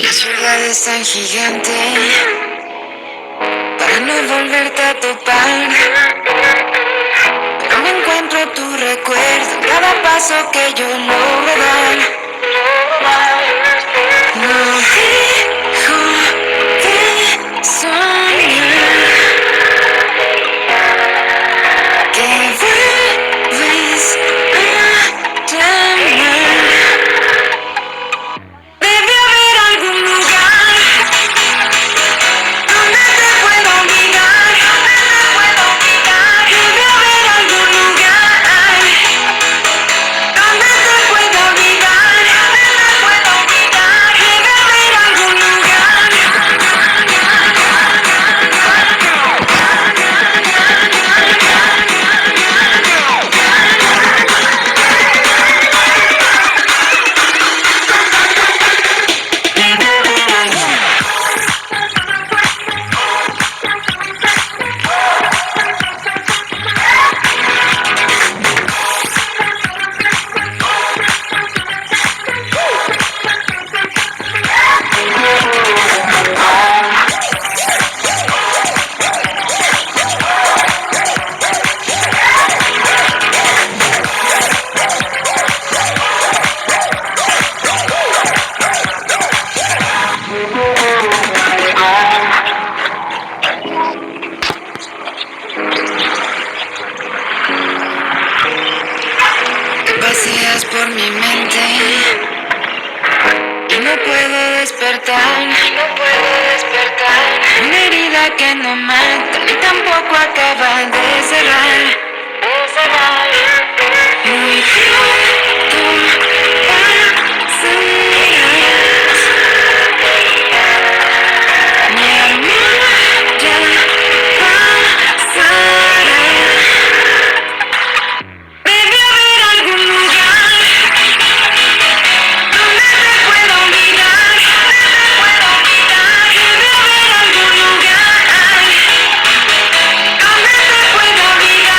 La ciudad es tan gigante para no volverte a topar, pero me encuentro tu recuerdo en cada paso que yo logro dar. No dejo de soñar que vuelves a llamar. Debe haber algún lugar donde te pueda olvidar. Debe haber algún lugar donde te pueda olvidar. Debe haber algún lugar. Paseas por mi mente y no puedo despertar. Una herida que no mata ni tampoco acaba de cerrar. Muy pronto pasarás. Mi amor ya pasará. Debe haber algún lugar donde te pueda olvidar. Debe haber algún lugar donde te pueda olvidar.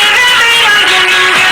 Debe haber algún lugar.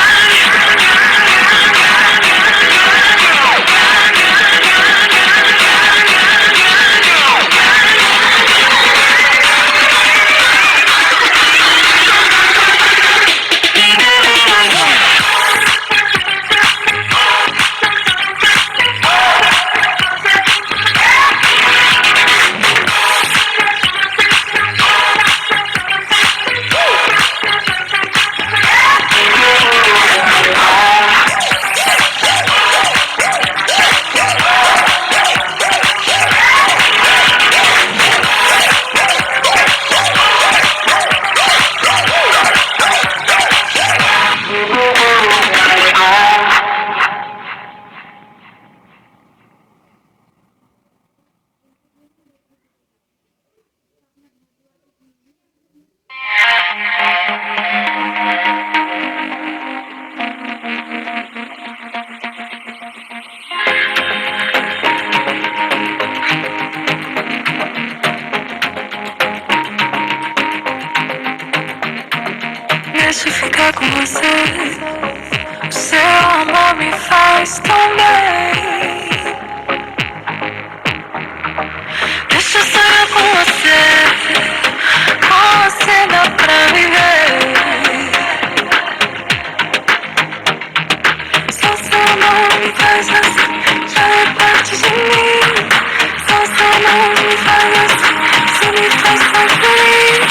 Deixa eu ficar com você. O seu amor me faz tão bem. Deixa eu sonhar com você. Com você dá pra viver. Só seu amor me faz assim. Já é parte de mim. Só seu amor me faz assim. Você me faz tão feliz.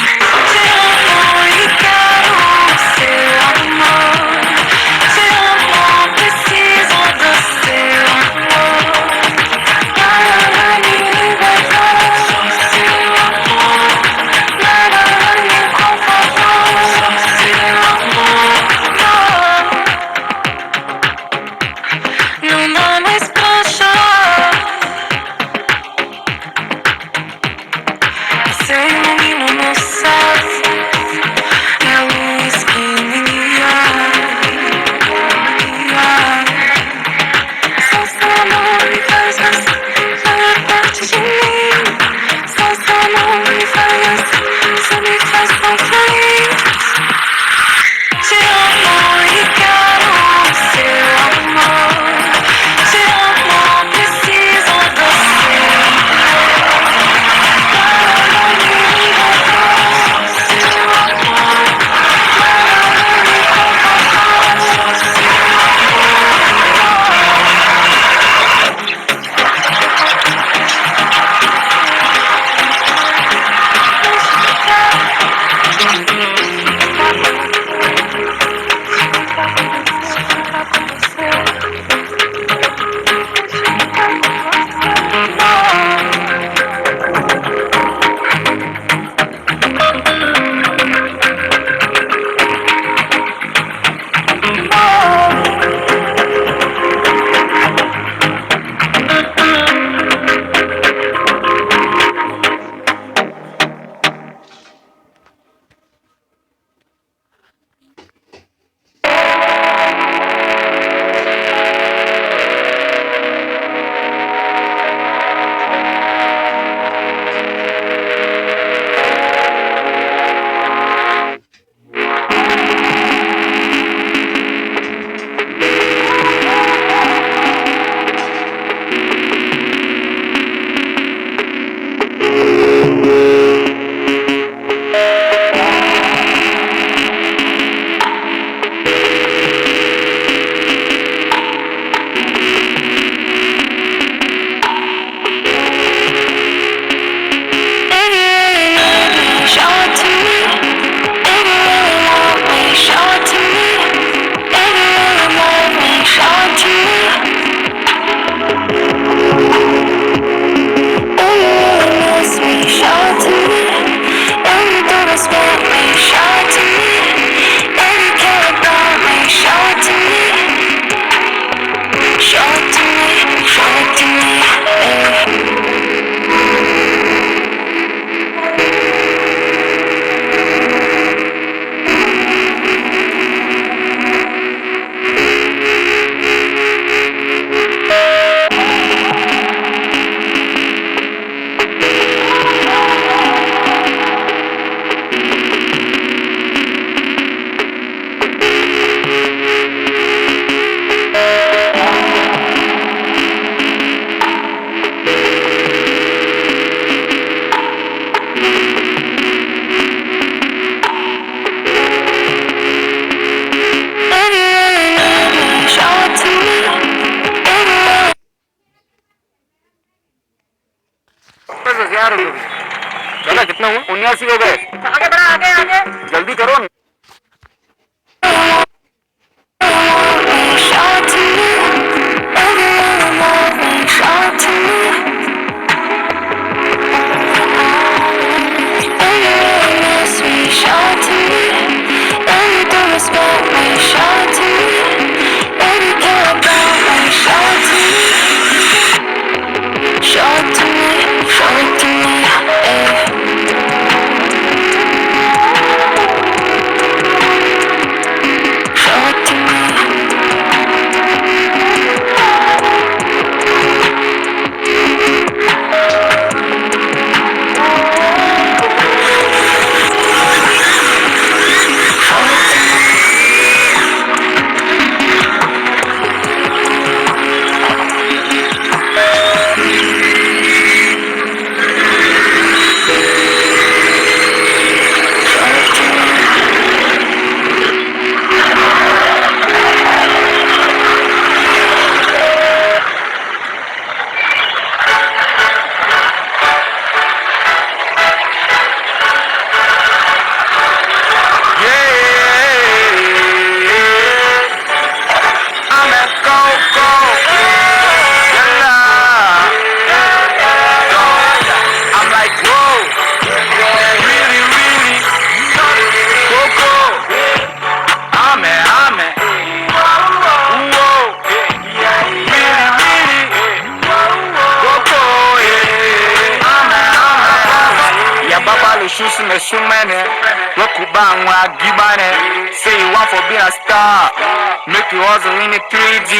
Te amo e quero o seu amor. Te amo, preciso do seu amor. Nada me liberta, só seu amor. Nada me conforta, só seu amor. Não dá mais pra chorar. Sem दादा कितना हुआ? 79 हो गए। आगे बढ़ा, आगे आगे जल्दी करो। Shout to me, baby, you're loving. Shout to me, baby, you miss me. Shout to me, baby, don't respect me. Shout to me, baby, care about me. Shout to me, shout to me, shout to me, eh. Shout to me. Say you want for being a star, make you hustle in the 3D.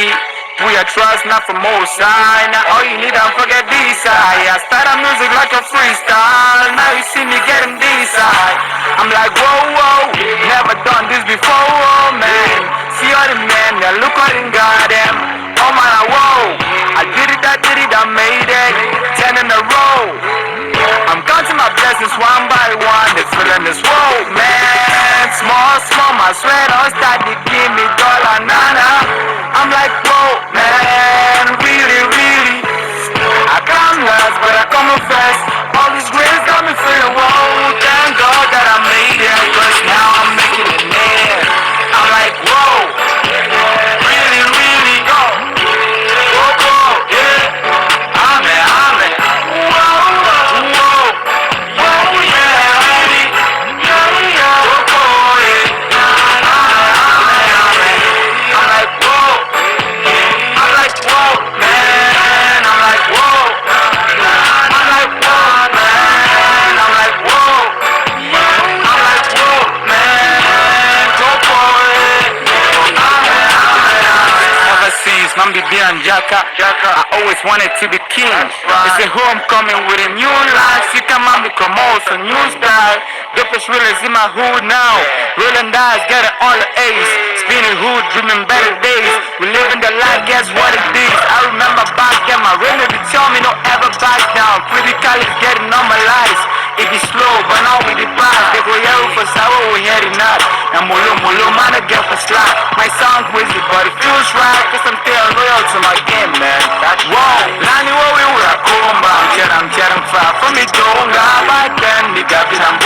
We are trust not from most side. Now all you need to forget B-side. I started music like a freestyle. Now you see me getting B-side. I'm like whoa whoa, never done this before, oh man. See all the men, they look all in goddamn. Oh man, whoa, I did it, I made it. 10 in a row. I'm counting my blessings one by one. They feeling this whoa, man. Small, my sweat on start to give me dollar, nana. I'm like whoa, man. Really, I come last, but I come first. All these grace got me feeling whoa. Thank God that I made it, 'cause now I'm making it man. I'm like whoa, really, go, yeah. Amen. Man be being Jaka. I always wanted to be king. It's a homecoming with a new life. See come on, become also new style. Dopest realers in my hood now. Rolling dice, getting all the A's. Spinning hood, dreaming better days. We living the life, guess what it is. I remember back then, my remedy tell me don't ever back down. Pretty college getting normalized. It be slow, but now we the pass. They go here for sour, we heading out. And molo, man, I get for slack. My sound crazy, but it feels right. 'Cause I'm still loyal to my game, man. Whoa, Nani, what we were a comba. I'm chatting far from me, don't lie. Back then, nigga, I'm